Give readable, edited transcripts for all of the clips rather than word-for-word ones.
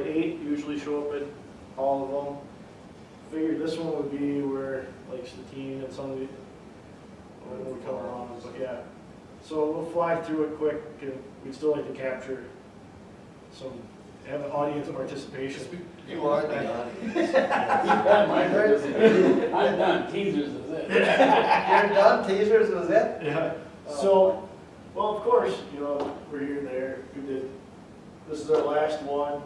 8 usually show up at all of them. Figured this one would be where like Statine and some of the would come along, but yeah. So we'll fly through it quick, and we'd still like to capture some, have an audience participation. You are the audience. I'm done, teasers is it. You're done, teasers was it? Yeah. So, well, of course, you know, we're here and there. We did. This is our last one.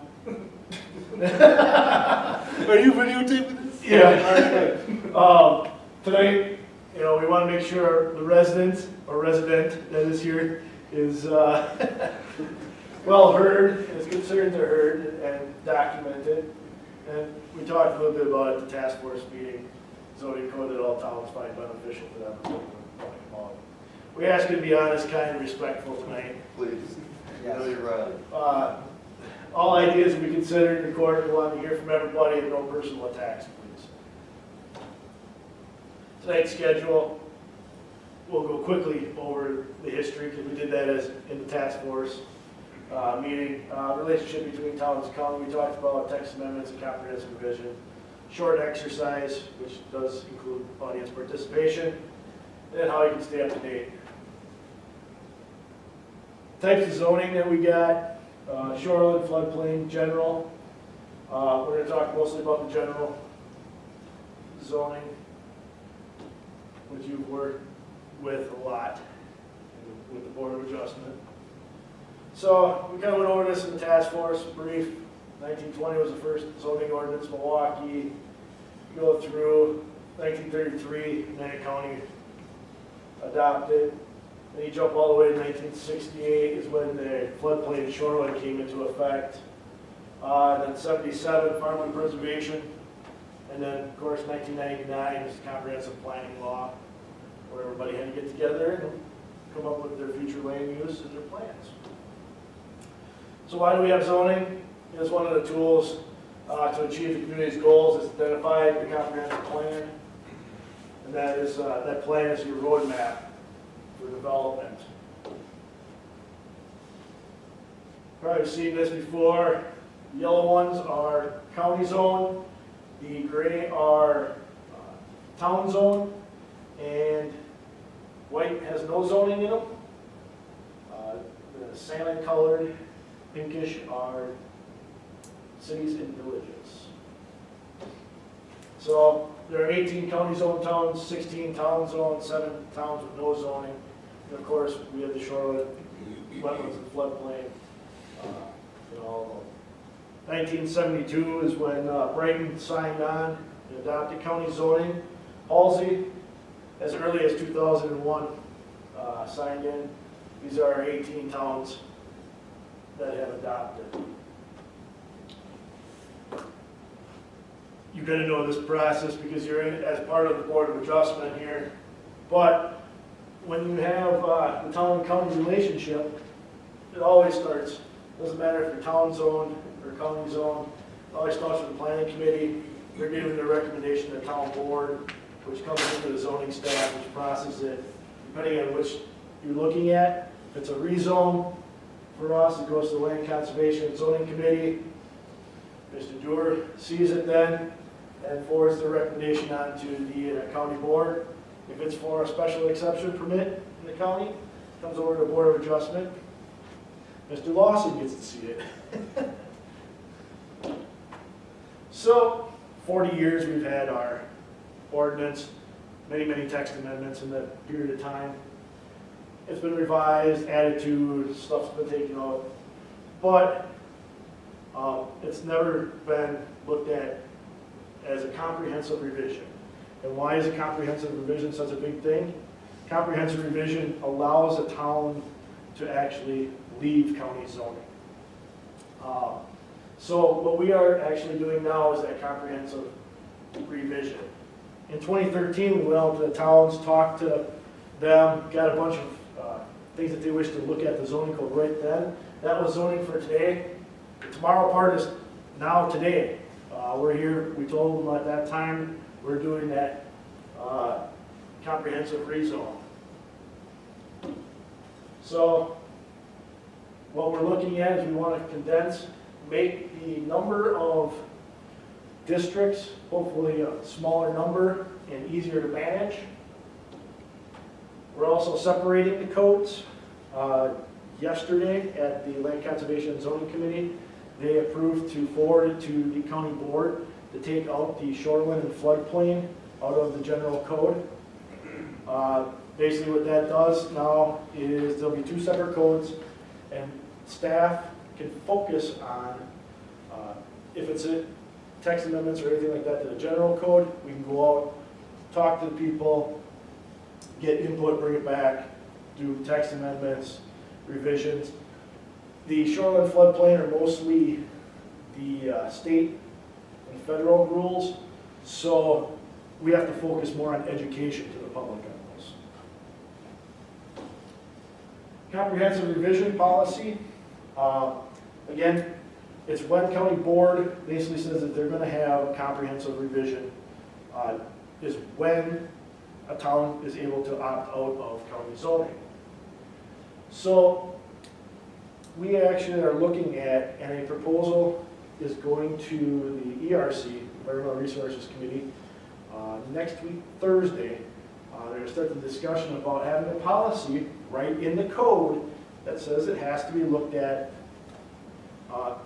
Are you videotaping this? Yeah. Tonight, you know, we want to make sure the resident that is here is well heard, his concerns are heard and documented. And we talked a little bit about it at the task force meeting, zoning code that all towns find beneficial for them. We ask you to be honest, kind, and respectful tonight. Please. Yes. No, you're right. All ideas will be considered in court. We want to hear from everybody and no personal attacks, please. Tonight's schedule, we'll go quickly over the history because we did that as in the task force meeting. Relationship between towns and county. We talked about text amendments and comprehensive revision. Short exercise, which does include audience participation, and how you can stay up to date. Types of zoning that we got, shoreline, floodplain, general. We're going to talk mostly about the general zoning, which you've worked with a lot with the Board of Adjustment. So we kind of went over this in the task force, brief. 1920 was the first zoning ordinance, Milwaukee. Go through 1933, United County adopted. Then you jump all the way to 1968 is when the floodplain shoreline came into effect. Then 77, farmland preservation. And then, of course, 1999 is the comprehensive planning law, where everybody had to get together and come up with their future land use and their plans. So why do we have zoning? It's one of the tools to achieve the community's goals. It's identified the comprehensive plan, and that is that plan is your roadmap for development. Probably seen this before. The yellow ones are county zone, the gray are town zone, and white has no zoning in them. The salmon colored, pinkish are cities and villages. So there are 18 county zone towns, 16 town zones, 7 towns with no zoning. And of course, we have the shoreline, wetlands, and floodplain. In all of them. 1972 is when Brighton signed on and adopted county zoning. Halsey, as early as 2001, signed in. These are our 18 towns that have adopted. You got to know this process because you're in as part of the Board of Adjustment here. But when you have the town and county relationship, it always starts. Doesn't matter if you're town zoned or county zoned. It always starts with the planning committee. They're giving their recommendation to the town board, which comes into the zoning staff, which processes it. Depending on which you're looking at, if it's a rezone for us, it goes to the Land Conservation and Zoning Committee. Mr. Dewar sees it then and forwards the recommendation on to the county board. If it's for a special exception permit in the county, it comes over to the Board of Adjustment. Mr. Lawson gets to see it. So, 40 years we've had our ordinance, many text amendments in that period of time. It's been revised, added to, stuff's been taken out, but it's never been looked at as a comprehensive revision. And why is a comprehensive revision such a big thing? Comprehensive revision allows a town to actually leave county zoning. So what we are actually doing now is that comprehensive revision. In 2013, we went out to the towns, talked to them, got a bunch of things that they wish to look at the zoning code right then. That was zoning for today. The tomorrow part is now today. We're here, we told them at that time, we're doing that comprehensive rezone. So what we're looking at is we want to condense make the number of districts hopefully a smaller number and easier to manage. We're also separating the codes. Yesterday at the Land Conservation and Zoning Committee, they approved to forward it to the county board to take out the shoreline and floodplain out of the general code. Basically what that does now is there'll be two separate codes, and staff can focus on, if it's a text amendments or anything like that to the general code, we can go out, talk to the people, get input, bring it back, do text amendments, revisions. The shoreline floodplain are mostly the state and federal rules, so we have to focus more on education to the public on those. Comprehensive revision policy. Again, it's when county board basically says that they're going to have a comprehensive revision, is when a town is able to opt out of county zoning. So we actually are looking at, and a proposal is going to the ERC, Environmental Resources Committee, next week, Thursday. They're going to start the discussion about having a policy right in the code that says it has to be looked at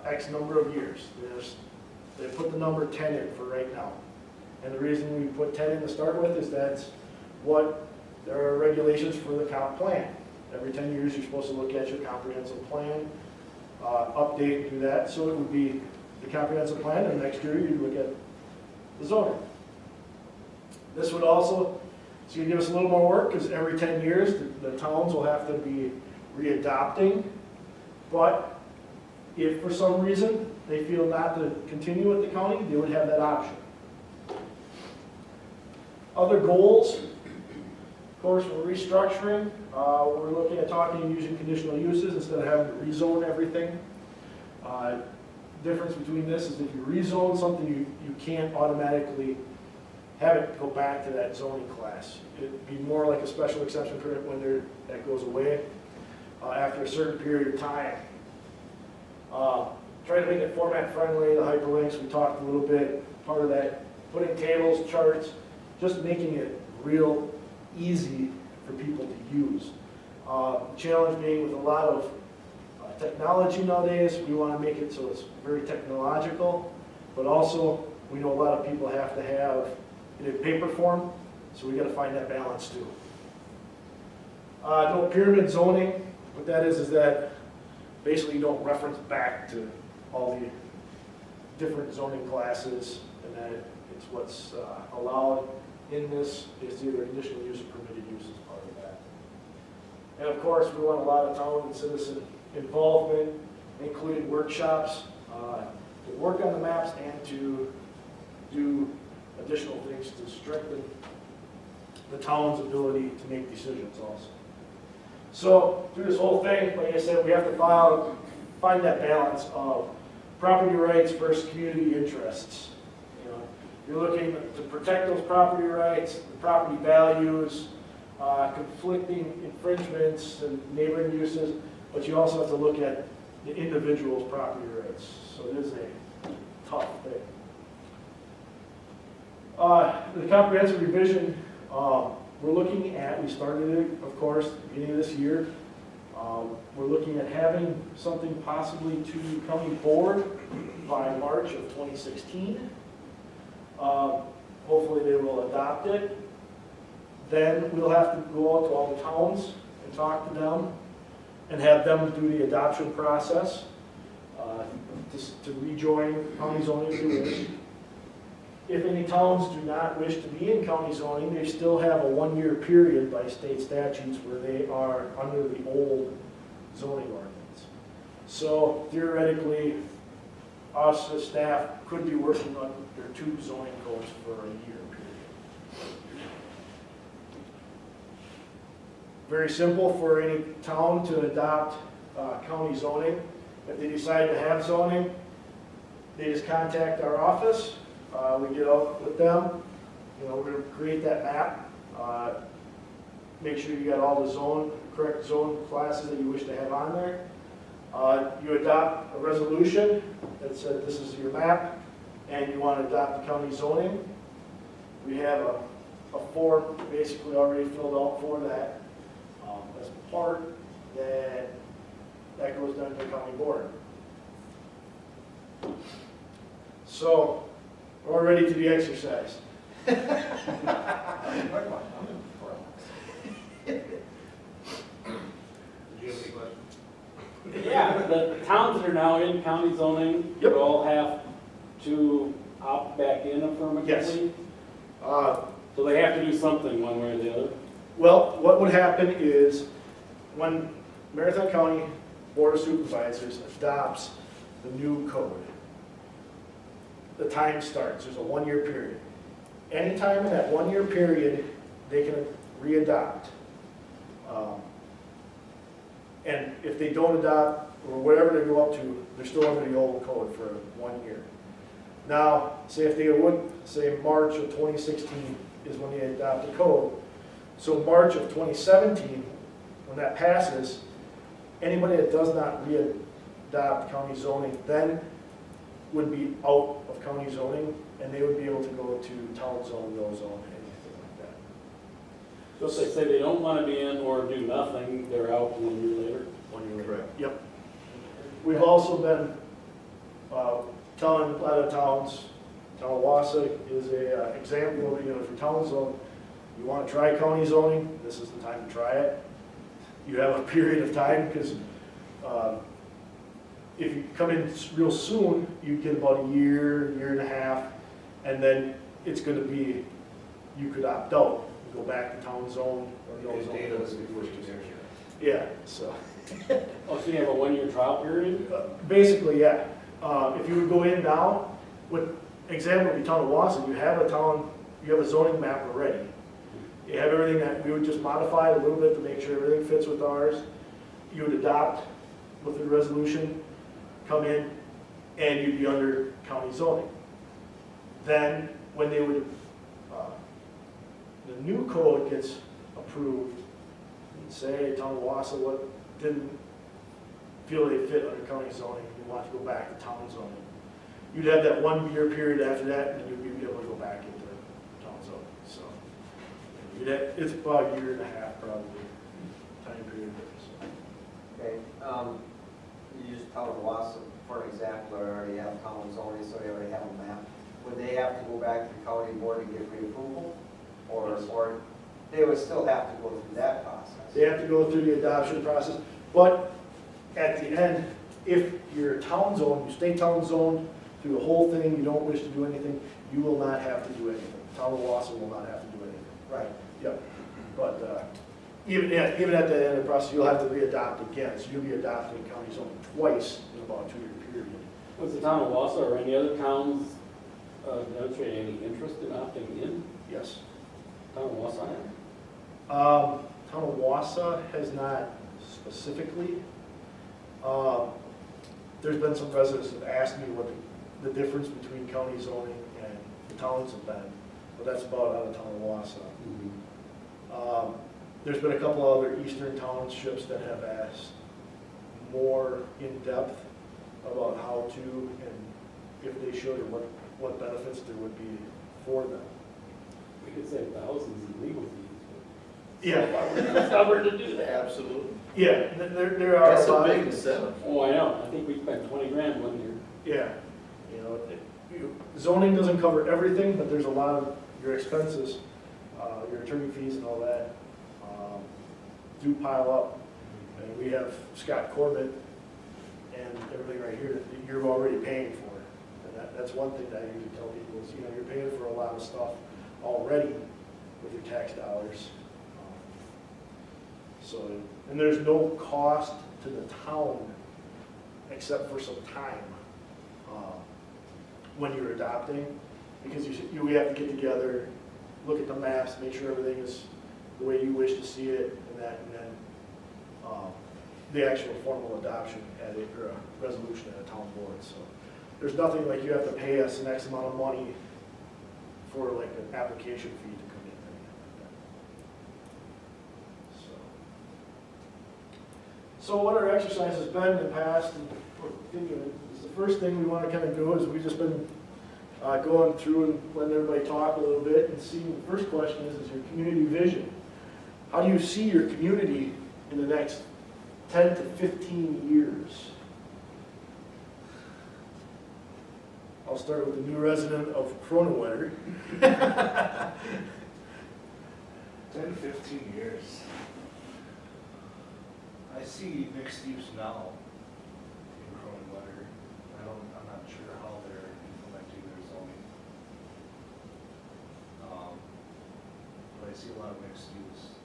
X number of years. They put the number 10 in for right now. And the reason we put 10 in to start with is that's what there are regulations for the comp plan. Every 10 years you're supposed to look at your comprehensive plan, update and do that. So it would be the comprehensive plan, and next year you look at the zoning. This would also, it's going to give us a little more work because every 10 years the towns will have to be readopting. But if for some reason they feel not to continue with the county, they would have that option. Other goals, of course, we're restructuring. We're looking at talking and using conditional uses instead of having to rezone everything. Difference between this is if you rezone something, you can't automatically have it go back to that zoning class. It'd be more like a special exception permit when that goes away after a certain period of time. Trying to make it format friendly, the hyperlinks, we talked a little bit, part of that, putting tables, charts, just making it real easy for people to use. Challenge being with a lot of technology nowadays, we want to make it so it's very technological, but also we know a lot of people have to have it in paper form, so we got to find that balance too. No pyramid zoning. What that is that basically you don't reference back to all the different zoning classes, and that it's what's allowed in this is either conditional use or permitted use as part of that. And of course, we want a lot of town and citizen involvement, including workshops, to work on the maps and to do additional things to strengthen the town's ability to make decisions also. So through this whole thing, like I said, we have to find that balance of property rights versus community interests. You know, you're looking to protect those property rights, the property values, conflicting infringements and neighboring uses, but you also have to look at the individual's property rights. So it is a tough thing. The comprehensive revision, we're looking at, we started it, of course, at the beginning of this year. We're looking at having something possibly to county board by March of 2016. Hopefully they will adopt it. Then we'll have to go out to all the towns and talk to them and have them do the adoption process to rejoin county zoning if they wish. If any towns do not wish to be in county zoning, they still have a 1-year period by state statutes where they are under the old zoning ordinance. So theoretically, us as staff could be working on their 2 zoning codes for a year period. Very simple for any town to adopt county zoning. If they decide to have zoning, they just contact our office. We get out with them. You know, we're going to create that map. Make sure you got all the correct zone classes that you wish to have on there. You adopt a resolution that said this is your map, and you want to adopt the county zoning. We have a form basically already filled out for that. As part that goes down to the county board. So, we're all ready to the exercise. Yeah, the towns that are now in county zoning, Yep. will all have to opt back in affirmatively? So they have to do something one way or the other? Well, what would happen is when Marathon County Board of Supervisors adopts the new code, the time starts, there's a 1-year period. Anytime in that 1-year period, they can re-adopt. And if they don't adopt, or whatever they go up to, they're still under the old code for 1 year. Now, say if they would, say March of 2016 is when they adopt the code. So March of 2017, when that passes, anybody that does not re-adopt county zoning then would be out of county zoning, and they would be able to go to town zone, no zone, anything like that. So if they say they don't want to be in or do nothing, they're out 1 year later? 1 year later. Correct. Yep. We've also been telling a lot of towns, town of Wausau is a example of, if your town zone, you want to try county zoning, this is the time to try it. You have a period of time, because if you come in real soon, you get about a year, year and a half, and then it's going to be, you could opt out, go back to town zone or no zone. Yeah, so. Oh, so you have a 1 year trial period? Basically, yeah. If you would go in now, with example of the town of Wausau, you have a zoning map already. You have everything that, we would just modify it a little bit to make sure everything fits with ours. You would adopt with the resolution, come in, and you'd be under county zoning. Then, when they would, the new code gets approved, and say town of Wausau didn't feel they fit under county zoning, you want to go back to town zoning. You'd have that 1 year period after that, and you'd be able to go back into town zoning, so. It's about a year and a half probably, time period. So. Okay, you used town of Wausau, for example, or already have town zoning, so they already have a map. Would they have to go back to the county board and get reapproval? Or they would still have to go through that process? They have to go through the adoption process, but at the end, if you're town zoned, you stay town zoned through the whole thing, you don't wish to do anything, you will not have to do anything. Town of Wausau will not have to do anything. Right. Yep. But even at the end of the process, you'll have to re-adopt again, so you'll be adopting county zoning twice in about a 2 year period. Was the town of Wausau or any other towns demonstrate any interest in opting in? Yes. Town of Wausau? Town of Wausau has not specifically. There's been some residents that have asked me what the difference between county zoning and the towns have been, but that's about out of town of Wausau. There's been a couple other eastern townships that have asked more in depth about how to and if they should, or what benefits there would be for them. We could save thousands in legal fees. Yeah. It's stubborn to do that. Absolutely. Yeah, there are That's a a lot big of, incentive. Oh, I know. I think we spent 20 grand 1 year. yeah, zoning doesn't cover everything, but there's a lot of your expenses, your attorney fees and all that, do pile up. And we have Scott Corbett and everything right here that you're already paying for. And that's one thing that I usually tell people is, you're paying for a lot of stuff already with your tax dollars. So, and there's no cost to the town except for some time when you're adopting, because we have to get together, look at the maps, make sure everything is the way you wish to see it, and then the actual formal adoption or a resolution at a town board. So there's nothing like you have to pay us an X amount of money for like an application fee to come in. So what our exercise has been in the past, and we're continuing, is the first thing we want to kind of do is we've just been going through and letting everybody talk a little bit and seeing, the first question is your community vision. How do you see your community in the next 10 to 15 years? I'll start with the new resident of Croninwetter. 10 to 15 years. I see mixed use now in Croninwetter. I'm not sure how they're implementing their zoning. But I see a lot of mixed use.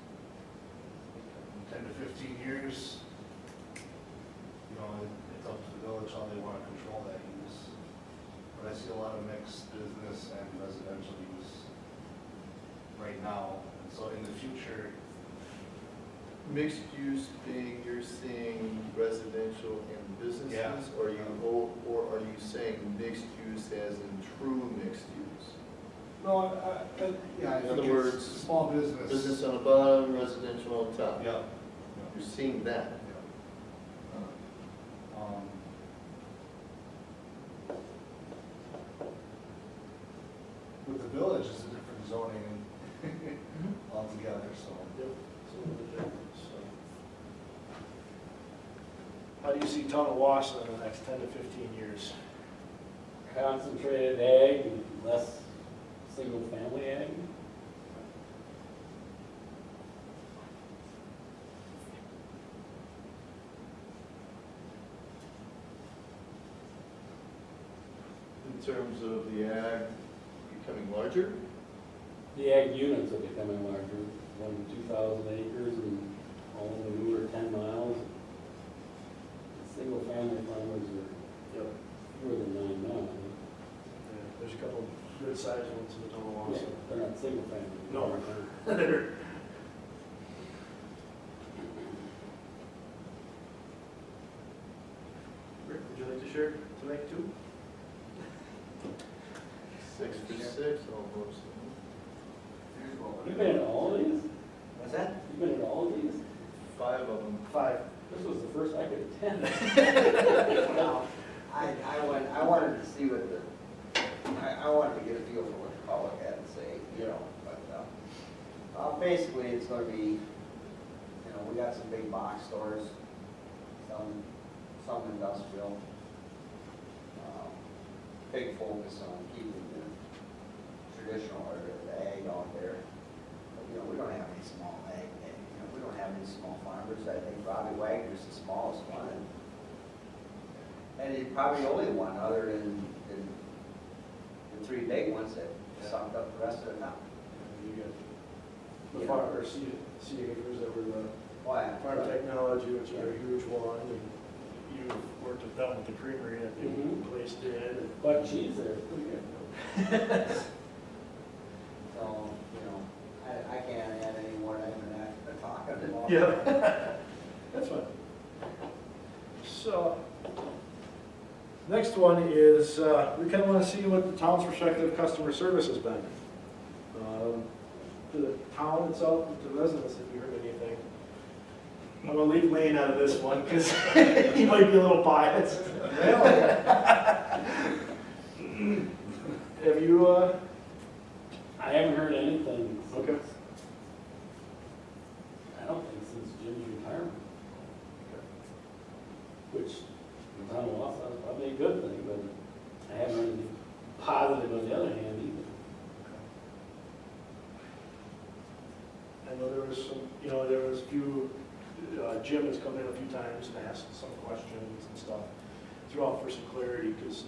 In 10 to 15 years, you know, it's up to the village how they want to control that use. But I see a lot of mixed business and residential use right now. And so in the future, Mixed use being, you're seeing residential and businesses? Yeah. Or are you saying mixed use as in true mixed use? no, yeah, I In think other it's words, small business. Business on the bottom, residential on top? Yeah. You're seeing that? Yeah. With the village, it's a different zoning altogether, so. How do you see town of Wausau in the next 10 to 15 years? Concentrated ag, and less single-family ag. In terms of the ag becoming larger? The ag units are becoming larger, 1 to 2,000 acres and all the newer 10 miles. Single-family farmers are fewer than 9 now. Yeah, there's a couple good sized ones in the town of Yeah, Wausau. they're not single-family. No. farmers. Rick, would you like to share tonight too? 6 for 6, almost. Here's what You've we're been doing. in all of these? What's that? You've been in all of these? 5 of them. 5. This was the first I could attend. No, I wanted to see what I wanted to get a feel for what the public had to say, you know, but, basically, it's gonna be, you know, we got some big box stores, some industrial, big focus on keeping the traditional or the ag out there. But, you know, we don't have any small ag, you know, we don't have any small farmers. I think Robbie Wagner's the smallest one, and he's probably the only one other than the 3 big ones that sucked up the rest of the town. You got the farm, or CAGRs that were the Why? farm technology, which is a huge one, and you worked with them with the creamery that they Mhm. placed in. But cheese there, is pretty good. So, you know, I can't add any more than that, talking about. Yeah, that's fine. So, next one is, we kind of want to see what the town's perspective customer service has been. To the town itself, and to residents, if you heard anything. I'm gonna leave Lane out of this one, because he might be a little biased. Really? Have you, I haven't heard anything since, Okay. I don't think since Jim's retirement. Which, in the town of Wausau, is probably a good thing, but I haven't heard anything positive on the other hand either. I know there was some, there was a few, Jim has come in a few times and asked some questions and stuff, throughout for some clarity, because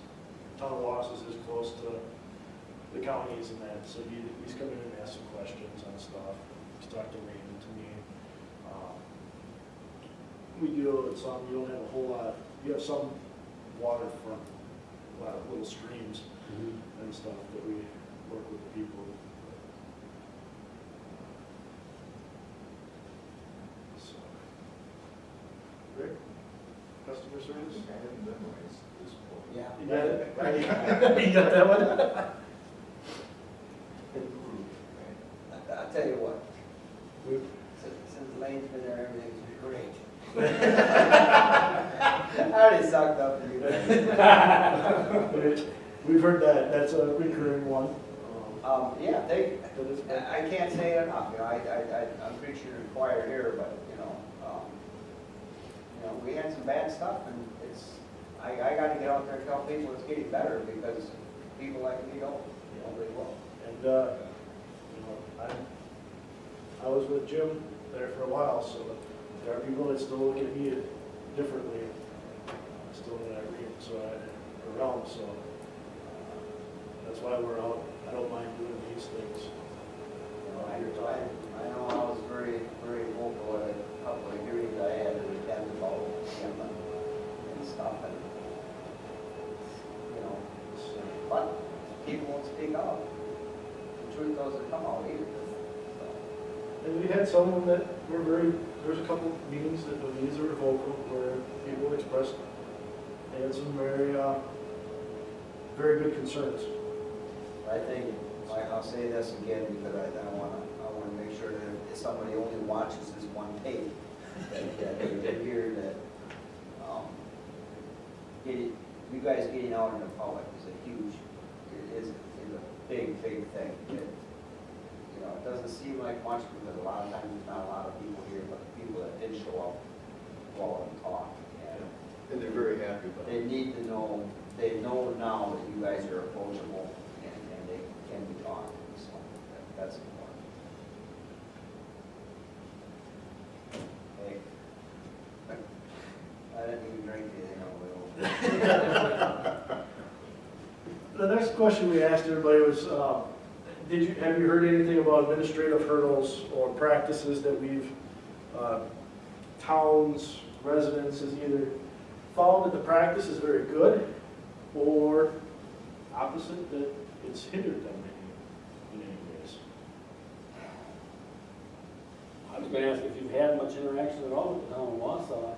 town of Wausau is close to the counties and that, so he's come in and asked some questions on stuff. He's talked to Raymond, to me. We deal with some, you don't have a whole lot, you have some waterfront, a lot of little streams and stuff that we work with the people. So, Rick, customer service? I haven't memorized this point. Yeah. You got it? You got that one? I'll tell you what, since Lane's been there, everything's been great. I already sucked up to you guys. We've heard that, that's a recurring one. Yeah, they, That is- I can't say it enough, you know, I'm preaching to the choir here, but, we had some bad stuff, and I gotta get out there and tell people it's getting better, because people like me don't, really will. And, I was with Jim there for a while, so there are people that still look at me differently, still in that realm, so that's why we're out. I don't mind doing these things. I know I was very, very vocal at a couple of hearings I had to attend about him and stuff, and, but people won't speak out. The truth doesn't come out either. So, And we had someone that were there's a couple meetings that the leads were vocal, where people expressed, they had some very, very good concerns. I think, I'll say this again, because I want to make sure that if somebody only watches this one tape, that they hear that, you guys getting out in the public is a huge, is a big thing. It doesn't seem like much, because a lot of times there's not a lot of people here, but the people that did show up, go out and talk. And they're very happy about They it. need to know, they know now that you guys are approachable, and they can be talked to, so that's important. Hey, I didn't even drink anything on the way over. The next question we asked everybody was, have you heard anything about administrative hurdles or practices that we've, towns, residents has either found that the practice is very good, or opposite, that it's hindered them in any ways? I was gonna ask if you've had much interaction at all with the town of Wausau,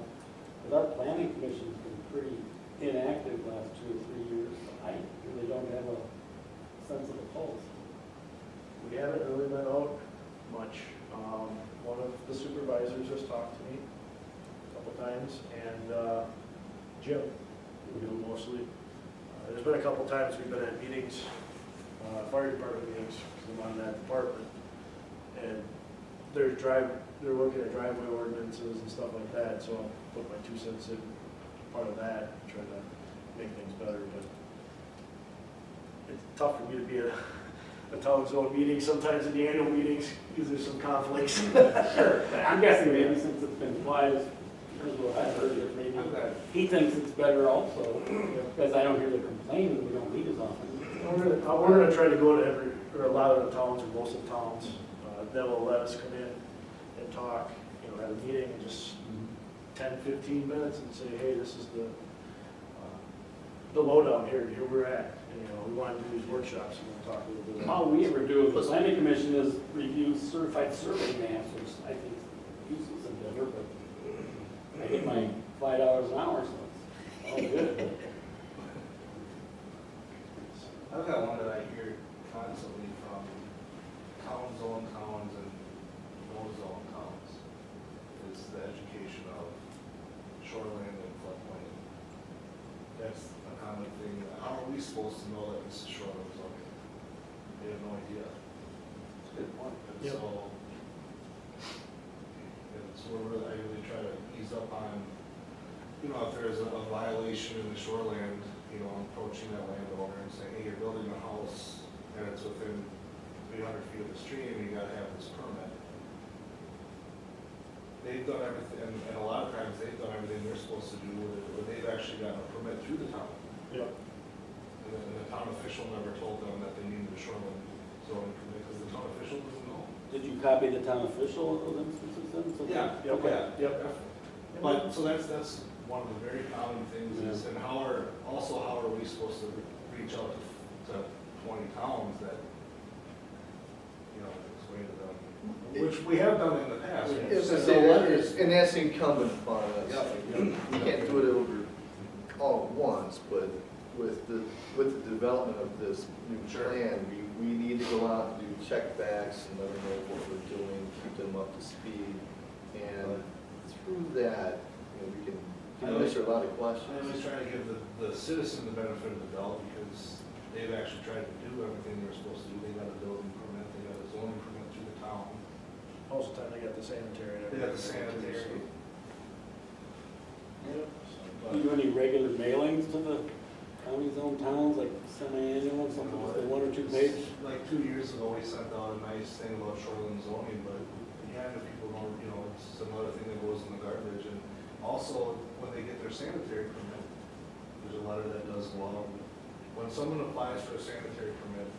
because our planning commission's been pretty inactive the last 2 or 3 years. I really don't have a sense of the pulse. We haven't really been out much. One of the supervisors has talked to me a couple times, and Jim, mostly. There's been a couple times we've been at meetings, fire department meetings, because I'm on that department, and they're looking at driveway ordinances and stuff like that, so I'll put my 2 cents in part of that, try to make things better, but it's tough for me to be at a town zone meeting, sometimes in the annual meetings, because there's some conflicts. Sure, I'm guessing maybe since it's been quiet, here's what I heard, that maybe he thinks it's better also, because I don't hear the complaining, we don't meet as often. We're gonna try to go to a lot of the towns, or most of the towns, that will let us come in and talk, at a meeting, and just 10, 15 minutes, and say, hey, this is the lowdown here we're at, and, we want to do these workshops, and we'll talk a little bit. All we ever do as the planning commission is review certified survey maps, which I think is useless endeavor, but I get my $5 an hour, so it's all good. I've got one that I hear constantly from zone towns and no-zone towns, is the education of shoreline and floodplain. That's a common thing. How are we supposed to know that this is shoreline zoning? They have no idea. That's a good point. And Yep. so I really try to ease up on, if there's a violation in the shoreland, I'm approaching that landowner and saying, hey, you're building a house and it's within 300 feet of the stream, you gotta have this permit. They've done everything, and a lot of times they've done everything they're supposed to do with it, or they've actually gotten a permit through the town. Yeah. And the town official never told them that they needed a shoreline zoning permit, because the town official doesn't know. Did you copy the town official of those instances then? So- Yeah, Okay. Yep. But, so that's one of the very common things is, and how are we supposed to reach out to 20 towns that, explain to them, which we have done in the past. And that's incumbent upon us. Yeah. We can't do it over all at once, but with the development of this new plan, we need to go out and do check backs and let them know what we're doing, keep them up to speed. And through that, we can answer a lot of I questions. always try to give the citizen the benefit of the doubt because they've actually tried to do everything they're supposed to do. They got a building permit, they got a zoning permit through the town. Most of the time they got the sanitary. and They got the everything. sanitary. Yep. Do you do any regular mailings to the county's own towns, like semi-annual, something, just a 1 or 2 page? Like 2 years ago, we sent out a nice thing about shoreline zoning, but again, if people don't, it's another thing that goes in the garbage. And also, when they get their sanitary permit, there's a letter that does go out. When someone applies for a sanitary permit,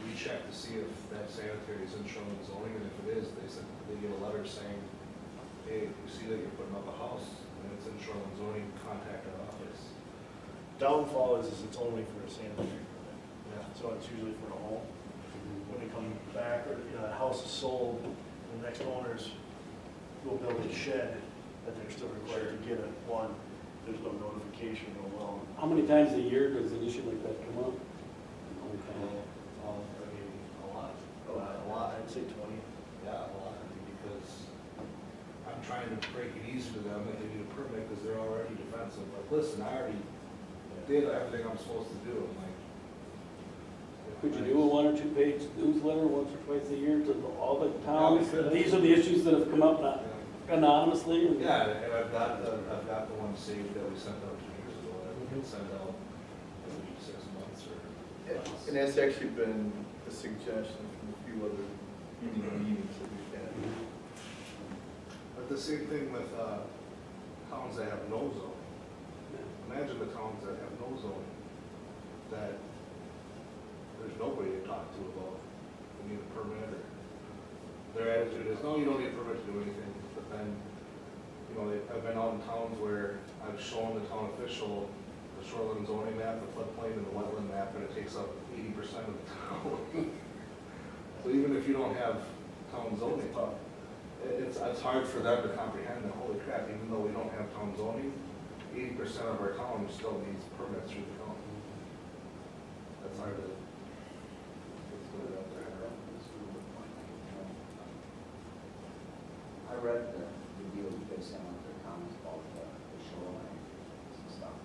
we check to see if that sanitary is in shoreline zoning, and if it is, they get a letter saying, hey, we see that you're putting up a house, and it's in shoreline zoning, contact our office. Downfall is it's only for a sanitary permit, Yeah. so it's usually for a home. When they come back, or, the house is sold, the next owners will build a shed that they're still required to get one. There's no notification, no well. How many times a year does an issue like that come up? I mean, a lot. A lot, I'd say 20. Yeah, a lot, I mean, because I'm trying to break it easy to them that they need a permit because they're already defensive. Like, listen, I already did everything I'm supposed to do. I'm like. Could you do a 1 or 2 page newsletter once or twice a year to all the towns? Yeah, we could. These are the issues that have come up anonymously. and- Yeah, and I've got the one saved that we sent out 2 years ago that we can send out every 6 months or. less. And that's actually been a suggestion from a few other meetings that we've had. But the same thing with towns that have no zoning. Imagine the towns that have no zoning, that there's nobody to talk to about, they need a permit, or their attitude is, no, you don't need a permit to do anything. But then, I've been out in towns where I've shown the town official the shoreline zoning map, the floodplain, and the wetland map, and it takes up 80% of the town. So even if you don't have town zoning, it's hard for them to comprehend that, holy crap, even though we don't have town zoning, 80% of our town still needs permits through the county. That's hard to, let's put it out there. I read the deal you guys sent out their comments about the shoreline and stuff.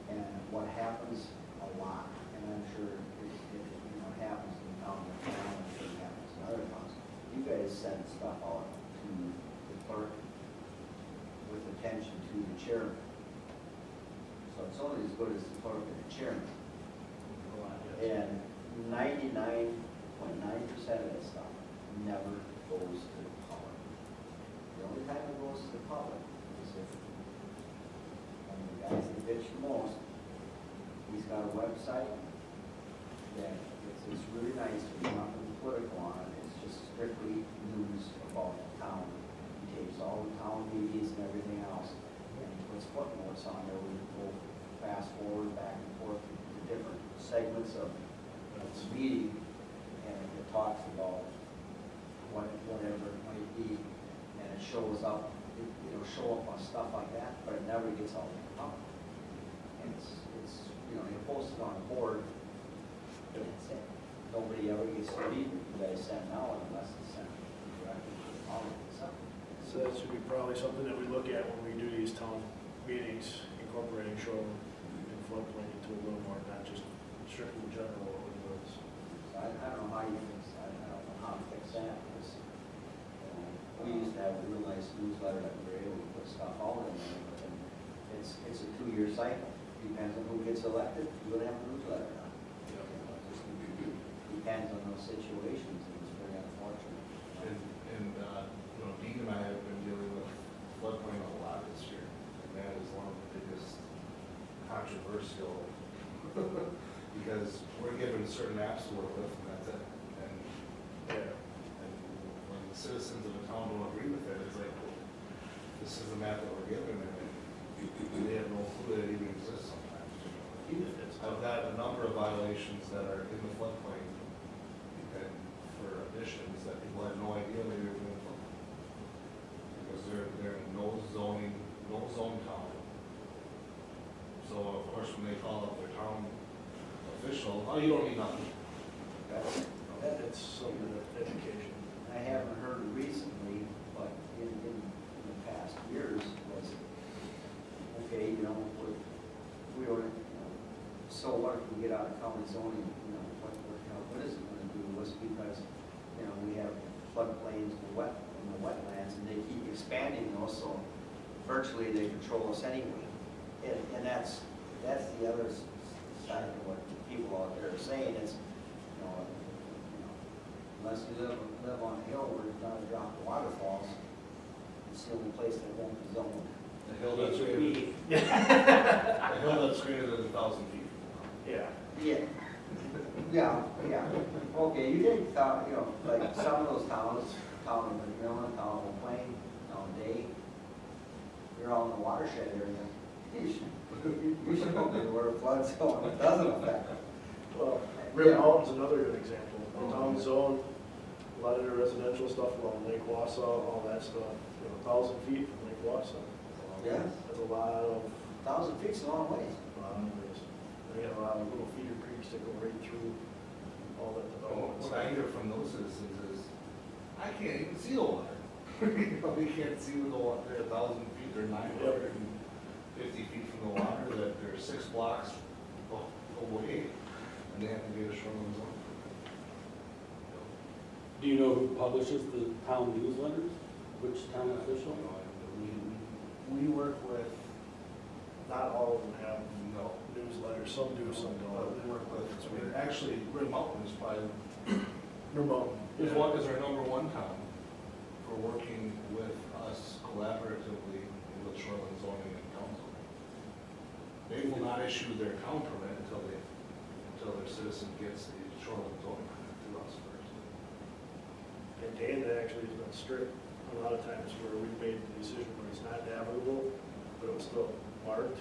And what happens a lot, and I'm sure it happens in town, it happens in other towns. You guys send stuff out to the clerk with attention to the chairman. So it's only as good as the clerk and the chairman. And 99.9% of that stuff never goes to the public. The only time it goes to the public is if one of the guys that bitch the most, he's got a website that it's really nice, there's nothing political on it, it's just strictly news about the town. He takes all the town meetings and everything else, and he puts footnotes on there, we go fast forward, back and forth to different segments of the meeting, and it talks about whatever it might be, and it shows up, it'll show up on stuff like that, but it never gets out to the public. And it's you post it on the board, and that's it. Nobody ever gets to read what you guys send out unless it's sent directly to the public. So that should be probably something that we look at when we do these town meetings, incorporating shoreline and floodplain into a little more, not just strictly general ordinance. So I don't know how you fix, I don't know how to fix that, because we used to have a real nice newsletter that we were able to put stuff all in there, but then it's a 2-year cycle. Depends on who gets elected, you would have a newsletter now. It just depends on those situations, and it's very unfortunate. And Dean and I have been dealing with floodplain a lot this year, and that is one of the biggest controversial, because we're given certain maps to work with, and that's it. And when the citizens of the town don't agree with it, it's like, well, this is the map that we're given, and they have no clue that it even exists sometimes. I've got a number of violations that are in the floodplain, and for additions that people had no idea they were in the floodplain. Because they're in no zone town. So of course, when they call up their town official, oh, you don't need nothing. That's something of education. I haven't heard recently, but in the past years was, okay, you know, we were, so what if we get out of county zoning, you know, what is it gonna do to us? Because, you know, we have floodplains in the wetlands, and they keep expanding those, so virtually they control us anyway. And that's the other side of what people out there are saying is, you know, unless you live on a hill where there's not a drop of waterfalls, it's the only place that won't be zoned. The hill that's greater, Be- the hill that's greater than 1,000 feet. Yeah. Yeah. Okay, you take, you know, like some of those towns, town of McMillan, town of Plain, town of Day, you're all in the watershed area. You should go to where it floods, so it doesn't affect them. Well, Rib Mountain's another good example. The town zone, a lot of the residential stuff along Lake Wausau, all that stuff, 1,000 feet from Lake Wausau. Yeah. That's a lot of, 1,000 feet's a long ways. ways. They got a lot of little feeder creeks that go right through all that development. What I hear from those citizens is, I can't even see the water. You know, they can't see the water, they're 1,000 feet, they're 950 feet from the water, that they're 6 blocks away, and they have to get a shoreline zone. Do you know who publishes the town newsletters? Which town official? We work with, Not all of them have no, newsletters, some do, some don't. we work with, actually, Red Mountain is probably, Rib Mountain. is our #1 town for working with us collaboratively with shoreline zoning and council. They will not issue their town permit until their citizen gets the shoreline zoning permit through us first. And Dan actually has been strict a lot of times where we made the decision where it's not navigable, but it was still marked,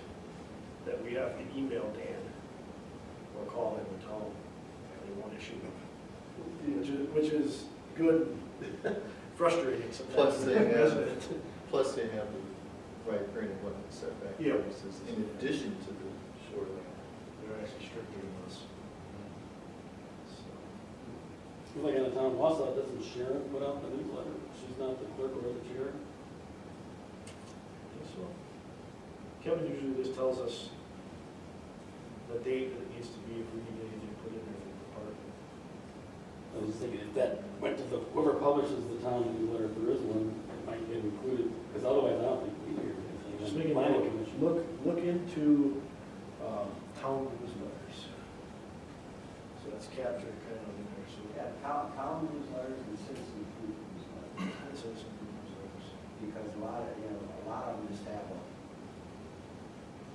that we have to email Dan or call him and tell him they won't issue them. Which is good, frustrating sometimes. Plus they have the right granted wetland setback Yeah. purposes in addition to the shoreline. They're actually stricter than us. So, It's like in the town of Wausau, doesn't Sharon put out the newsletter? She's not the clerk or the chair? I think so. Kevin usually just tells us the date that it needs to be if we need anything put in there for the department. I was just thinking if that went to whoever publishes the town newsletter, if there is one, it might get included, because otherwise I don't think we hear anything. Just on the making a planning note, commission. look into town newsletters. So that's captured kind of in there, so. Yeah, town newsletters and citizen group newsletters, So some newsletters. because a lot of them just have a,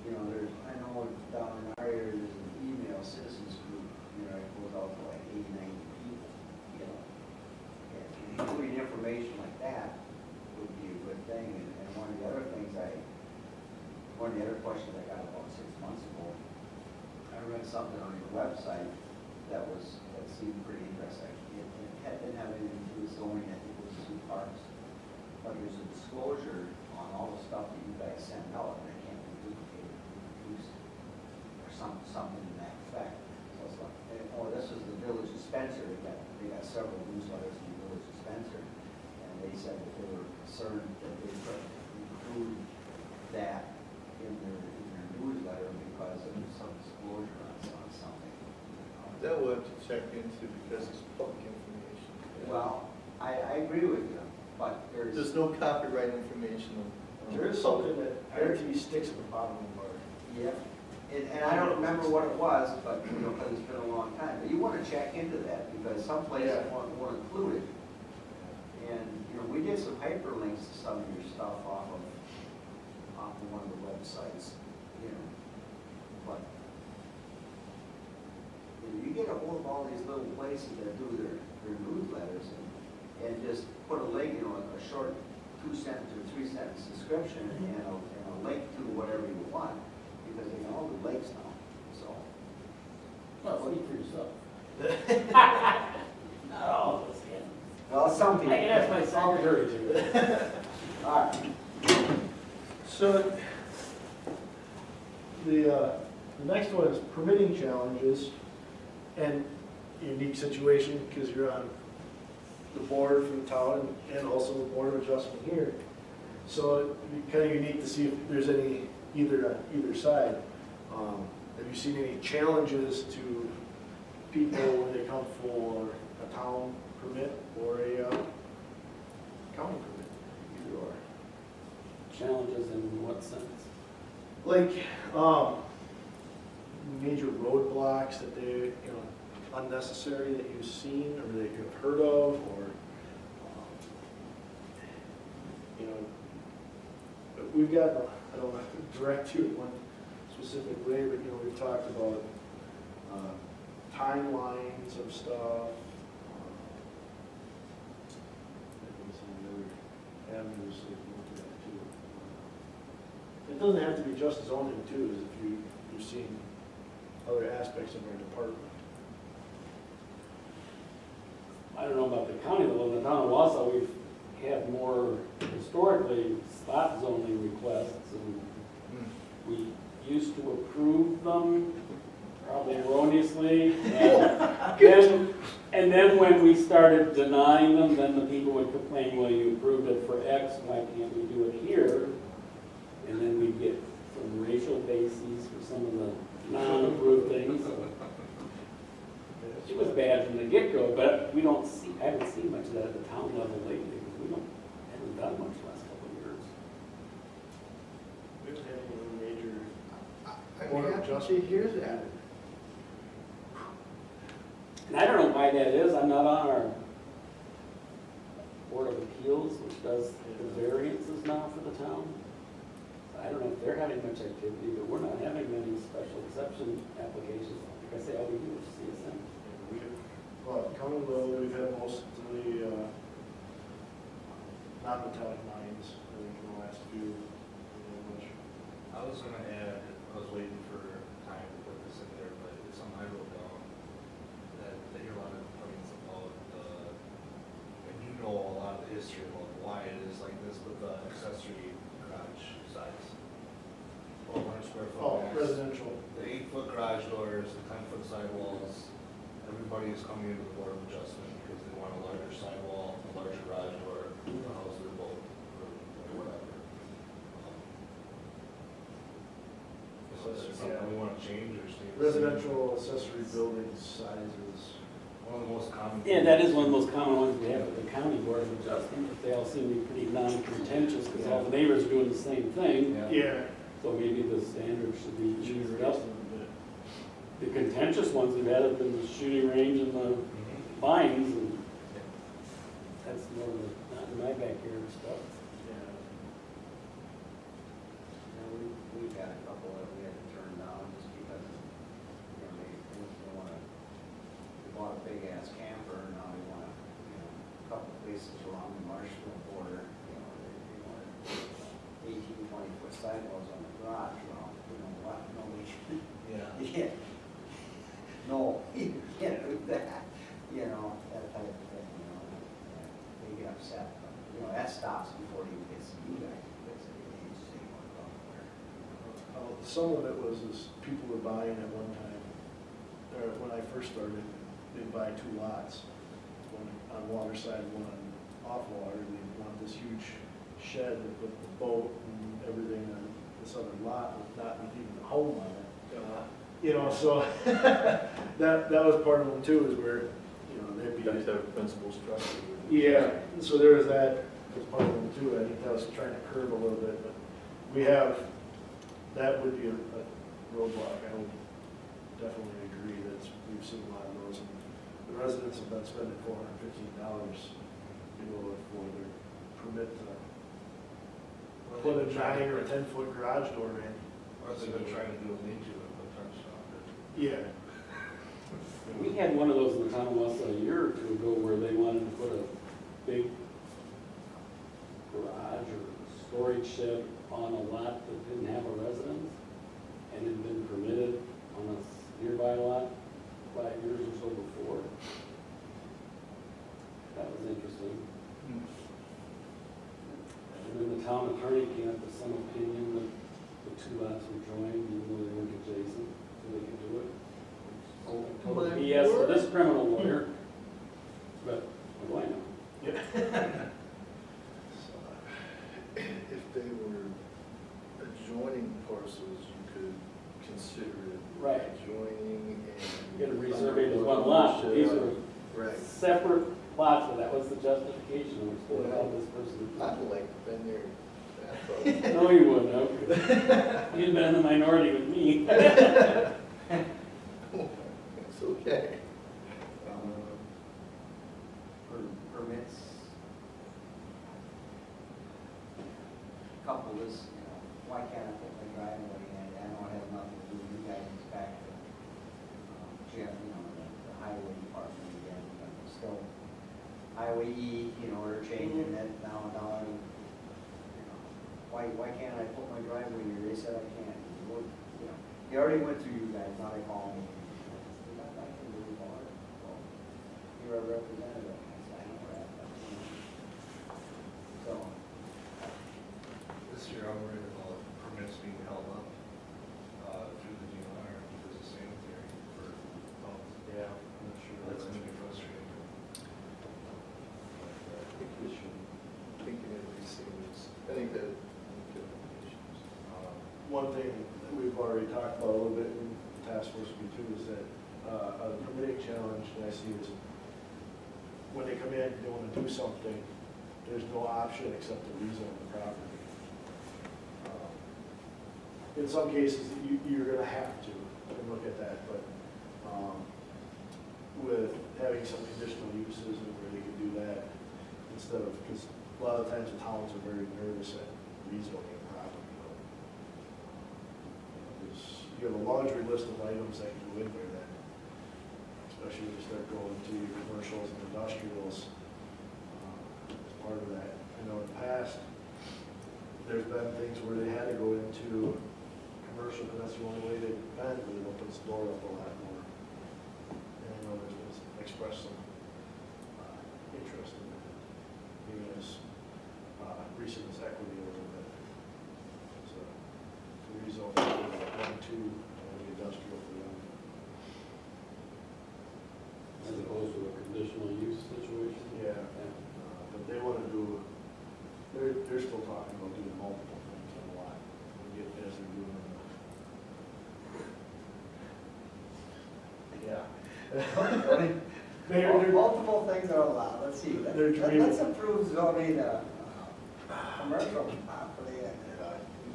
I know down in our area, there's an email citizens group, it goes out to like 80, 90 people, And including information like that would be a good thing, and one of the other questions I got about 6 months ago, I read something on your website that seemed pretty interesting. It didn't have anything to do with zoning, I think it was 2 parts. But there's a disclosure on all the stuff that you guys send out, and it can't be duplicated or reproduced, or something to that effect. So it's like, this is the Village of Spencer, they got several newsletters in the Village of Spencer, and they said that they were concerned that they couldn't include that in their newsletter because of some disclosure on something. That we'll have to check into because it's public information. Well, I agree with you, but There's no copyright information on. There is something that actually sticks at the bottom of our. Yeah, and I don't remember what it was, but, because it's been a long time, but you want to check into that, because some places won't include it. And, we did some hyperlinks to some of your stuff off of one of the websites, but you get a hold of all these little places that do their newsletters and just put a link, a short 2-sentence or 3-sentence description and a link to whatever you want, because they can all do links now, so. Well, speak for yourself. Not all of us can. Well, some I people. can ask my secretary to. All right. So the next one is permitting challenges and unique situation because you're on the board for the town and also the board of adjustment here. So it'd be kind of unique to see if there's any, either side. Have you seen any challenges to people when they come for a town permit or a county permit? Either or. Challenges in what sense? Like, major roadblocks that they, you know, unnecessary that you've seen or that you've heard of, or, you know, we've got, I don't want to direct you in one specific way, but, you know, we've talked about timelines of stuff. Maybe some other avenues that we look at too. It doesn't have to be just zoning too, as if you've seen other aspects of our department. I don't know about the county, though, in the town of Wausau, we've had more historically spot zoning requests, and we used to approve them, probably erroneously, and then when we started denying them, then the people would complain, well, you approved it for X, why can't we do it here? And then we'd get some racial bases for some of the non-approved things. It was bad from the get-go, but we don't see, I haven't seen much of that at the town level lately, because we haven't done much the last couple of years. We haven't had any major I'm board happy adjustment. to hear that. And I don't know why that is, I'm not on our Board of Appeals, which does the variances now for the town. I don't know if they're having much activity, but we're not having many special exception applications. Like I say, all we do is CSM. Well, county level, we've had most of the non-metallic mines, I think, in the last few, which, I was gonna add, I was waiting for time to put this in there, but it's something I wrote down, that hear a lot of complaints about, and you know a lot of the history about why it is like this with the accessory garage size. 1,200 square foot oh, max. residential. The 8-foot garage doors, the 10-foot sidewalls, everybody is coming into the Board of Adjustment because they want a larger sidewall, a larger garage door, to house their boat, or whatever. So is there something we want to change or stay? the same? Residential accessory building sizes. One of the most common. Yeah, that is one of the most common ones we have at the county Board of Adjustment, but they all seem to be pretty non-contentious, because all the neighbors are doing the same thing. Yeah. So maybe the standard should be Should eased be up. raised a little bit. The contentious ones we've had have been the shooting range and the vines, and that's more of the, not in my backyard stuff. Yeah. We've had a couple that we had to turn down just because, you know, they want to, they bought a big ass camper, and now they want to, you know, a couple places along the Marshville border, you know, they want 18, 20-foot sidewalls on the garage. Well, you know what, no, we can't. Yeah. You can't. No, you can't do that, you know, that type of thing, you know, they get upset, but, you know, that stops before it even gets to you guys, because it needs to stay more somewhere. Some of it was is people were buying at one time, or when I first started, they'd buy 2 lots, one on water side, one on off water, and they'd want this huge shed with the boat and everything on this other lot, with not even a home on it. You know, so that was part of them too, is where, you know, they'd be. You have to have a principal structure. Yeah, so there was that, as part of them too, I think that was trying to curb a little bit, but we have, that would be a roadblock, I would definitely agree, that's, we've seen a lot of those, and the residents have been spending $415, you know, for their permit to put a 9 or a 10-foot garage door in. Or they've been trying to do a lean-to and put tarps on it. Yeah. We had one of those in the town of Wausau a year or two ago, where they wanted to put a big garage or storage shed on a lot that didn't have a residence, and had been permitted on a nearby lot 5 years or so before. That was interesting. And then the town attorney came up with some opinion that the 2 lots were joined, even though they weren't adjacent, so they could do it. So total My BS for word. this criminal lawyer, but what do I know? Yeah. So, If not. These are Right. separate plots, and that was the justification. We're supposed to help this person. I'd like to been there that close. No, you wouldn't have. You'd been in the minority with me. It's okay. Permits. Couple is, why can't I put my driveway in? I know it has nothing to do with you guys, it's back to, Jim, the highway department again, but still, highway E, they're changing it now, why can't I put my driveway here? They said I can't. Well, they already went through you guys, now they call me. I can do it. Well, you're a representative. I said, I know that, but, so. This year, I'm worried about permits being held up through the DNR because of sanitary for pumps. Yeah, I'm not sure. That's gonna be frustrating. I think we should think of these things. I think that. One thing that we've already talked about a little bit in task force too is that a permitting challenge that I see is when they come in, they want to do something, there's no option except to rezone the property. In some cases, you're going to have to look at that, but with having some conditional uses and where they can do that instead of, because a lot of times the towns are very nervous at rezoning property. You have a laundry list of items that can go in there that, especially when you start going to your commercials and industrials, as part of that. I know in the past, there's been things where they had to go into commercial, because that's the only way they've been, but it opens the door up a lot more. And I know there's been expressed some interest in it, even as recent as equity a little bit. So, to rezone one, two, and the industrial for them. As opposed to a conditional use situation? Yeah, but they want to do, they're still talking about doing multiple things on a lot, as they're doing. Yeah. They're, Multiple things are allowed, let's see, They're dreaming. let's improve zoning, commercial property and.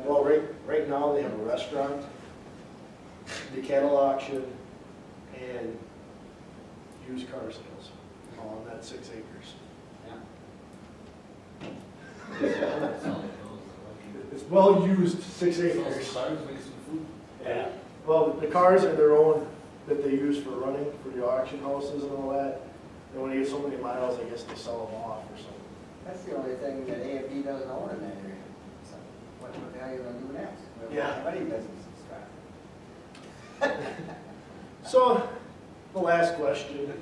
well, right now, they have a restaurant, the cattle auction, and used car sales, all on that 6 acres. It's well-used 6 acres. Yeah. Well, the cars are their own, that they use for running, for the auction houses and all that. And when they get so many miles, I guess they sell them off or something. That's the only thing that AFB doesn't own in that area. So what the hell are you gonna do next? We don't Yeah. have any business in Stratford. So, the last question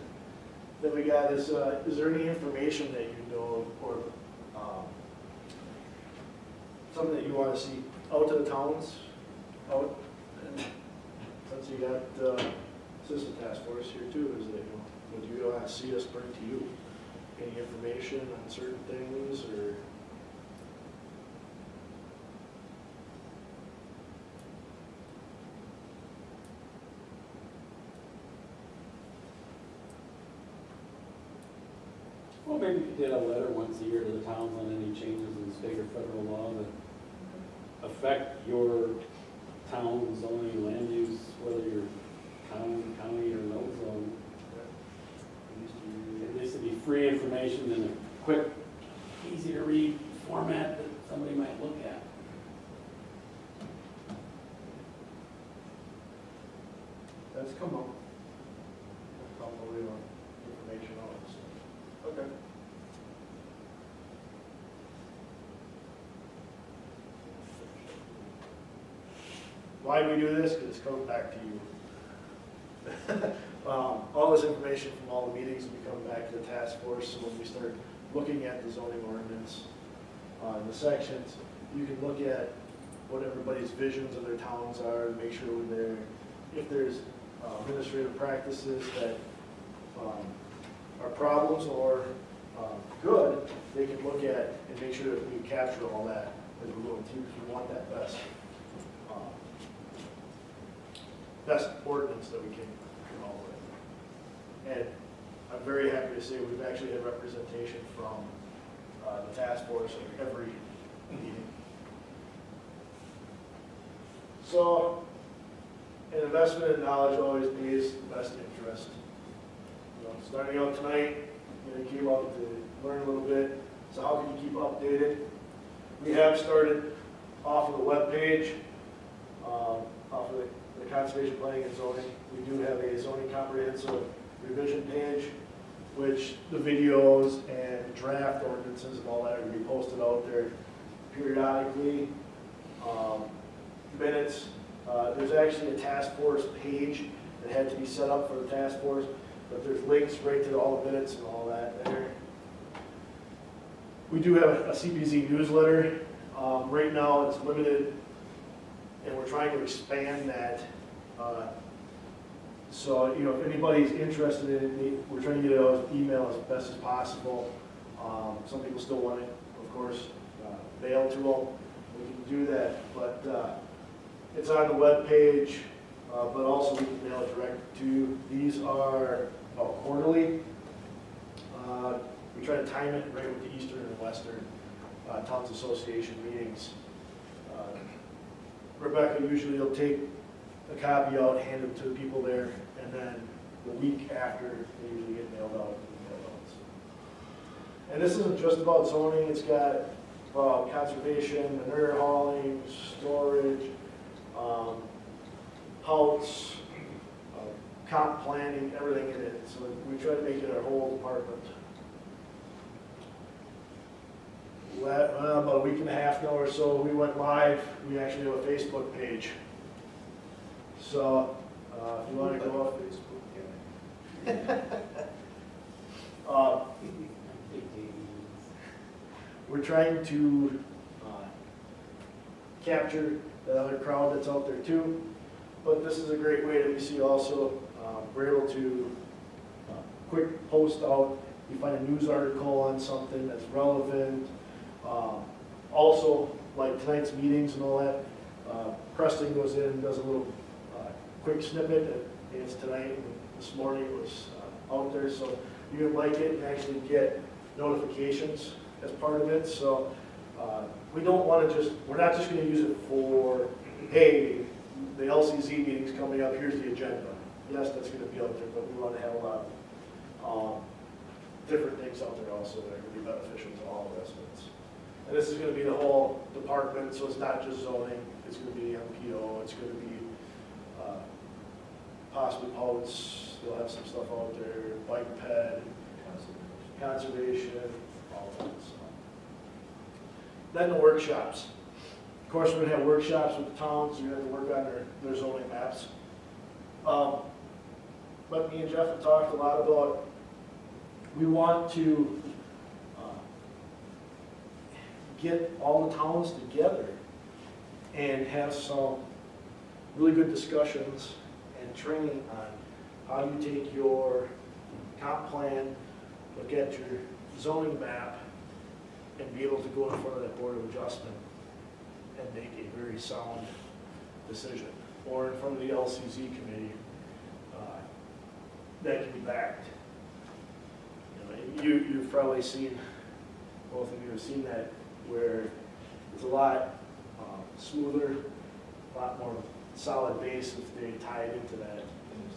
that we got is there any information that you know or something that you want to see out to the towns? Out, and since you got Assistant Task Force here too, is that, what do you want to see us bring to you? Any information on certain things or? Well, maybe if you did a letter once a year to the towns on any changes in state or federal law that affect your town zoning, land use, whether you're county or no zone. It needs to be free information in a quick, easy to read format that somebody might look at. That's come up. Probably on information on it. So. Okay. Why do we do this? Because it comes back to you. All this information from all the meetings will come back to the task force. So when we start looking at the zoning ordinance, the sections, you can look at what everybody's visions of their towns are, and make sure when they're, if there's administrative practices that are problems or good, they can look at and make sure that we capture all that as we're going through, because we want that best ordinance that we can come up with. And I'm very happy to say we've actually had representation from the task force at every meeting. So, an investment in knowledge always pays the best interest. You know, starting out tonight, you came out to learn a little bit, so how can you keep updated? We have started off of the webpage, off of the conservation planning and zoning. We do have a zoning comprehensive revision page, which the videos and draft ordinances and all that are going to be posted out there periodically. Minutes, there's actually a task force page that had to be set up for the task force, but there's links right to all the minutes and all that there. We do have a CPZ newsletter. Right now it's limited, and we're trying to expand that. So, you know, if anybody's interested in it, we're trying to get it out as email as best as possible. Some people still want it, of course, mail to them. We can do that, but it's on the web page, but also we can mail it direct to. These are quarterly. We try to time it right with the Eastern and Western Towns Association meetings. Rebecca usually will take a copy out, hand it to the people there, and then the week after, they usually get mailed out. And this isn't just about zoning, it's got conservation, manure hauling, storage, Pouts, comp planning, everything in it. So we try to make it our whole department. About a week and a half now or so, we went live. We actually have a Facebook page. So if you want to go off Facebook, we're trying to capture the other crowd that's out there too. But this is a great way that we see also, we're able to quick post out, you find a news article on something that's relevant. Also, like tonight's meetings and all that, Preston goes in and does a little quick snippet, and it's tonight, and this morning it was out there, so you can like it and actually get notifications as part of it. So we don't want to we're not just going to use it for, hey, the LCZ meeting's coming up, here's the agenda. Yes, that's going to be out there, but we want to have a lot of different things out there also that are going to be beneficial to all residents. And this is going to be the whole department, so it's not just zoning, it's going to be MPO, it's going to be possibly Pouts, they'll have some stuff out there, bike ped, conservation, all that. So. Then the workshops. Of course, we're going to have workshops with the towns. You're going to have to work on their zoning maps. But me and Jeff have talked a lot about, we want to get all the towns together and have some really good discussions and training on how you take your comp plan, look at your zoning map, and be able to go in front of that Board of Adjustment and make a very sound decision, or in front of the LCZ committee that can be backed. You know, you've probably seen, both of you have seen that, where it's a lot smoother, a lot more solid base if they tie it into that. And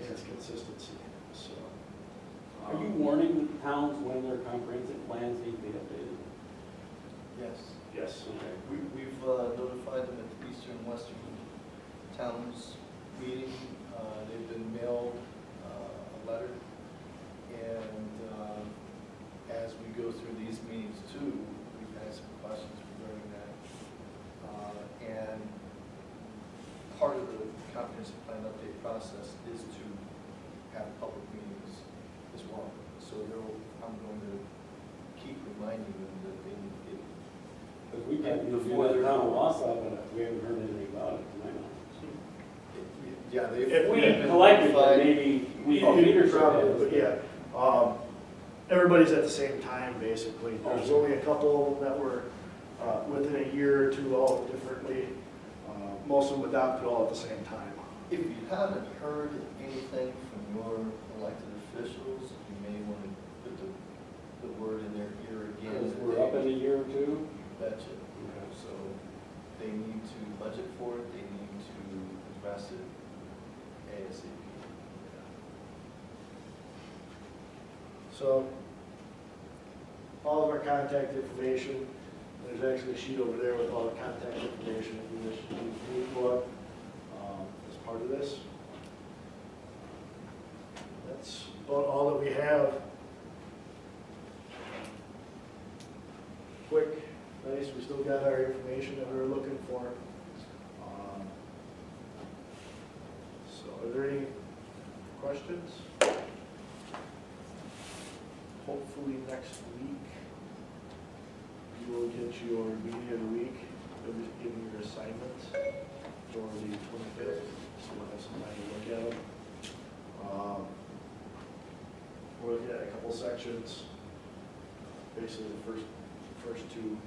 its consistency. So, Are you warning the towns when their comprehensive plans need to be updated? Yes. yes. Okay. We've notified them at the Eastern and Western Towns meeting. They've been mailed a letter. And as we go through these meetings too, we've had some questions regarding that. And part of the comprehensive plan update process is to have public meetings as well. So I'm going to keep reminding them that they need to get. Because we can do that down in Wausau, but we haven't heard anything about it tonight. Yeah, If We collectively, maybe we leadership Probably, is. but yeah. Everybody's at the same time, basically. There's only a couple that were within a year or two, all differently. Most of them adopted all at the same time. If you haven't heard anything from your elected So, all of our contact information, there's actually a sheet over there with all the contact information if you wish to move forward as part of this. That's about all that we have. Quick, nice, we still got our information that we were looking for. So are there any questions? Hopefully next week, you will get your meeting of the week. They'll just give you your assignments for the 25th, so we'll have some time to look at them. We'll look at a couple sections, basically the first two.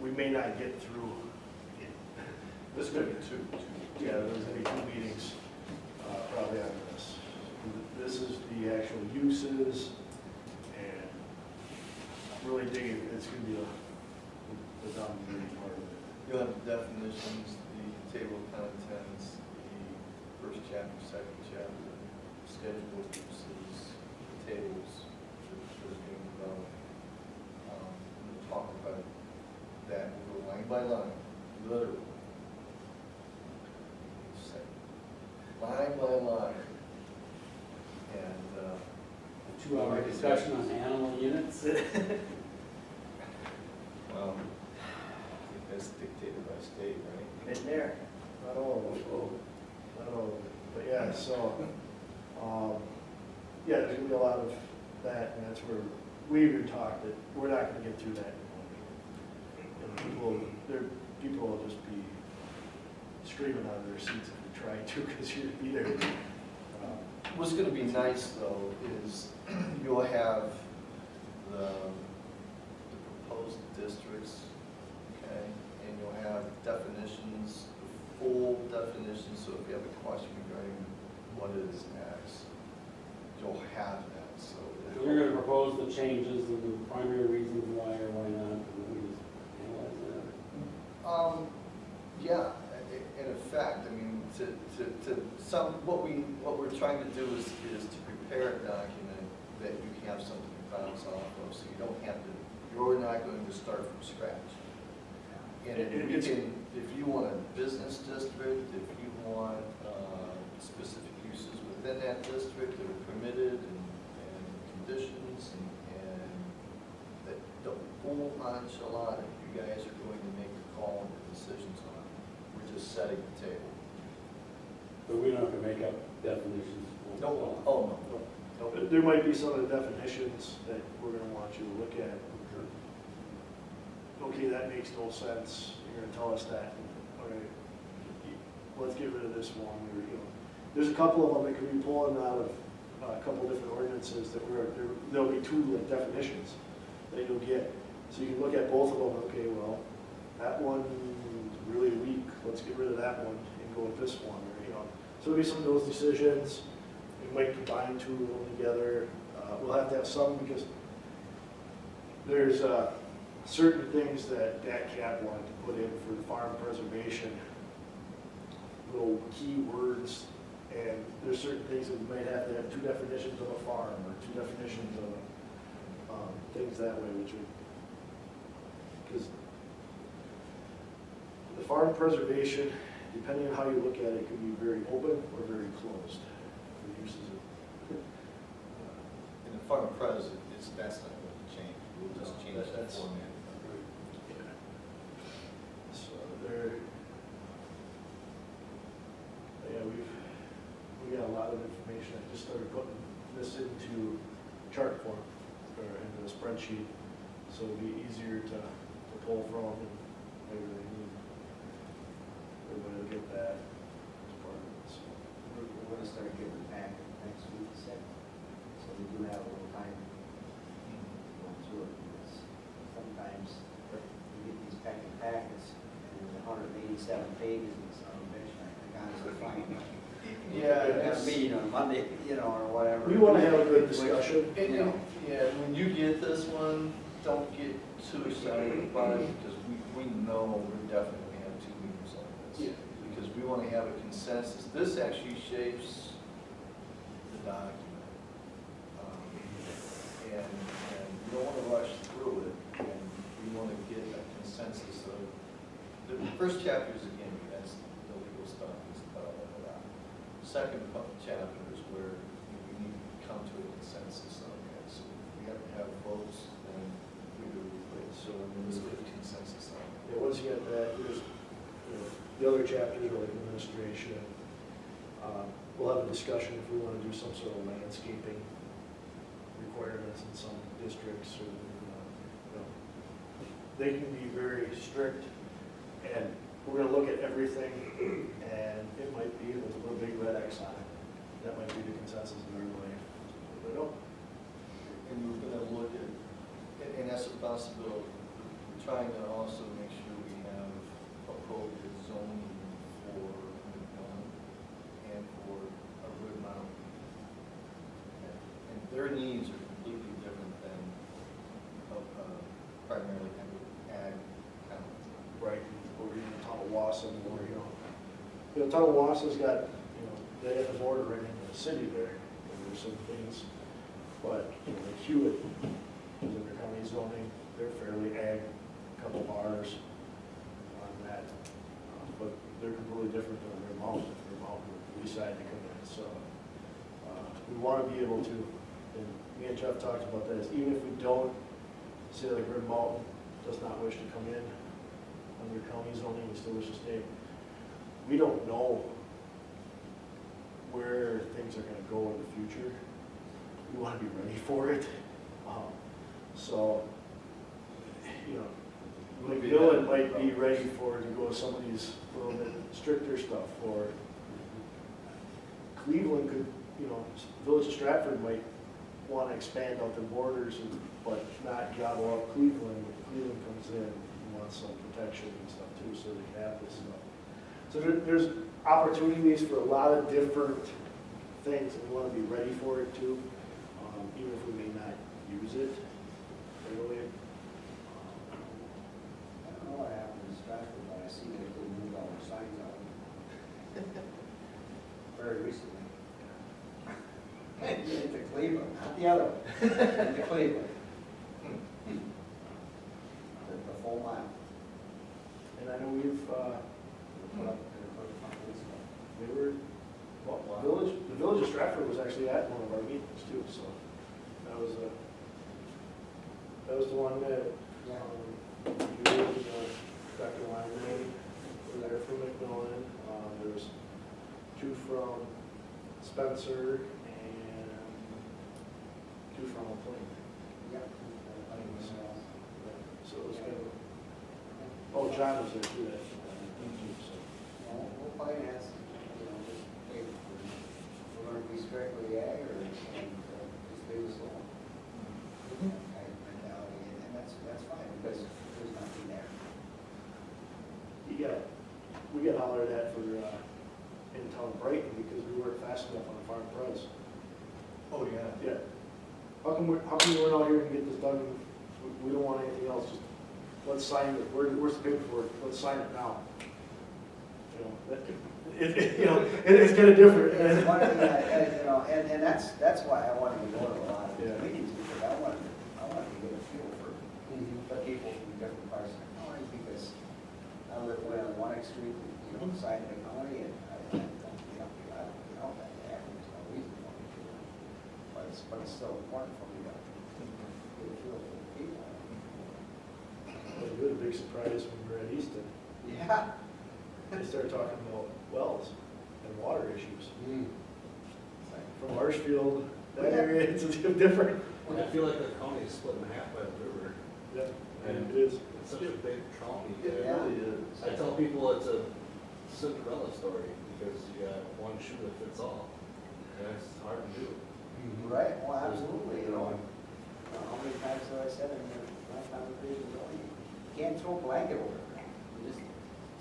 We may not get through it. This could be two. Yeah, there's gonna be 2 meetings, probably on this. This is the actual uses, and really digging, it's gonna be the dominating part of it. You'll have the definitions, the table of contents, the first chapter, second chapter, schedule of uses, tables, that are being developed. We'll talk about that, we'll go line by line, literally. Line by line. And, 2-hour discussion on animal units. well, I think that's dictated by state, right? Been there. Not all of them, not all of them, but yeah, so, yeah, there's gonna be a lot of that, and that's where we even talked that we're not gonna get through that in one meeting. People will just be screaming out of their seats if we try to, because you're gonna be there. What's gonna be nice though is you'll have the proposed districts, okay? And you'll have definitions, the full definitions, so if you have a question regarding what is X, you'll have that, so. You're gonna propose the changes and the primary reasons why or why not, and then we just analyze that. Yeah, in effect, I mean, what we're trying to do is to prepare a document that you can have something to bounce off of, so you don't have to, you're not going to start from scratch. And if you want a business district, if you want specific uses within that district that are permitted and conditions and the full enchilada, you guys are going to make the call and the decisions on. We're just setting the table. But we don't have to make up definitions. No. But there might be some of the definitions that we're gonna want you to look at. Okay, that makes no sense, you're gonna tell us that, all right, let's get rid of this one, or, you know. There's a couple of them that could be pulling out of a couple different ordinances that there'll be 2 like definitions that you'll get. So you can look at both of them, okay, well, that one's really weak, let's get rid of that one and go with this one, or, you know. So there'll be some of those decisions, we might combine 2 of them together. We'll have to have some, because there's certain things that DATCAP wanted to put in for the farm preservation, little key words, and there's certain things that we might have to have 2 definitions of a farm, or 2 definitions of things that way, which would, because the farm preservation, depending on how you look at it, can be very open or very closed for uses of. In the farm pres, that's not going to change. We'll just change the That's- format. So we got a lot of information. I just started putting this into chart form, or into a spreadsheet, so it'll be easier to pull from and everything. Everybody will get that as part of it, so. We're gonna start getting it back next week, so we do have a little time going through it. Because sometimes we get these packets, and there's 187 pages, and it's on a bitch, and I honestly find. Yeah, Have a it's- meeting on Monday, you know, or whatever. We want to have a good discussion. Yeah, when you get this one, don't get too excited about it, because we know we're definitely going to have 2 meetings on this. Yeah. Because we want to have a consensus. This actually shapes the document. first chapter is again, that's the legal stuff, is second chapter is where we need to come to a consensus on that. So we have to have votes, and we do, so there's 15 consensus on it. Yeah, once you get that, there's, the other chapters are like administration. We'll have a discussion if we want to do some sort of landscaping requirements in some districts, or, they can be very strict, and we're gonna look at everything, and it might be with a little big red X on it. That might be the consensus in our mind. But no, And we're gonna look at, and that's a possibility, we're trying to also make sure we have appropriate zoning for McMillan and for a Wood Mountain. And their needs are completely different than primarily ag counties. right, over in the town of Wausau, or, the town of Wausau's got, they have the border right into the city there, and there's some things, but, like Hewitt, is under county zoning, they're fairly ag, couple bars on that, but they're completely different than Red Mountain, if Red Mountain would decide to come in, so, we want to be able to, and me and Jeff talked about that, is even if we don't, say like Red Mountain does not wish to come in under county zoning, we still wish to stay, we don't know where things are gonna go in the future. We wanna be ready for it. So, McMillan might be ready for, to go with some of these little bit stricter stuff, or Cleveland could, Village of Stratford might wanna expand out their borders, but not gobble up Cleveland. Cleveland comes in and wants some protection and stuff too, so they can have this stuff. So there's opportunities for a lot of different things, and we want to be ready for it too, even if we may not use it really. I don't know what happened in Stratford, but I see that they moved all their signs out. Very recently. Into Cleveland, not the other one, into Cleveland. The full mile. And I know we've, Put up in the first couple weeks ago. we were, the Village of Stratford was actually at one of our meetings too, so that was the one that, you and Dr. Lyman were there from McMillan. There was two from Spencer and two from McLean. Yep. So it was kind of, oh, John was there too, that, so. Well, we'll finance, just pay for it. We're gonna be strictly ag or just leave us alone. Mentality, and that's fine, because there's nothing there. We got hollered at for, in town Brighton, because we weren't fast enough on the farm price. Oh, yeah. Yeah. How come we weren't out here and get this done? We don't want anything else, just, let's sign it, where's the paperwork, let's sign it now. It's kind of different. And that's why I wanted to go to a lot of these Yeah. meetings, because I wanted to get a feel for the people from different parts of the county, because I live way on one extreme, side of the county, and I don't, that there's no reason for me to. But it's still important for me to get a feel for the people. It was a big surprise when we were at Easton. Yeah. They started talking about wells and water issues. From Marshfield, that area, it's different. I feel like the county is split in half by the river. Yeah, and it is. It's such a big county. It really is. I tell people it's a Cinderella story, because you got one shoe that fits all. And it's hard to do. Right, well, absolutely, how many times have I said in my conversations, you can't throw a blanket over it.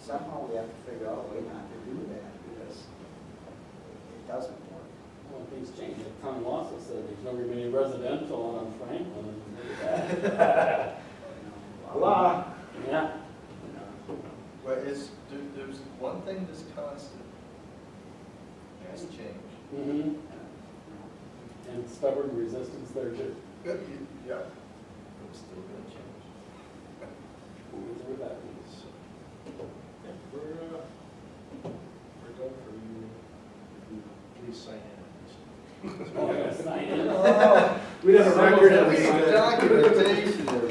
Somehow we have to figure out a way not to do that, because it doesn't work. Well, things change. Like Tom Wausau said, there's no remaining residential on Franklin. Hola. Yeah. But there's one thing that's constant, has changed. Mm-hmm. And stubborn resistance there too. Yeah. It's still gonna change. Moving through that. We're done for you. Please sign in. Oh, yeah, sign in. Oh, We have a record of Documentation.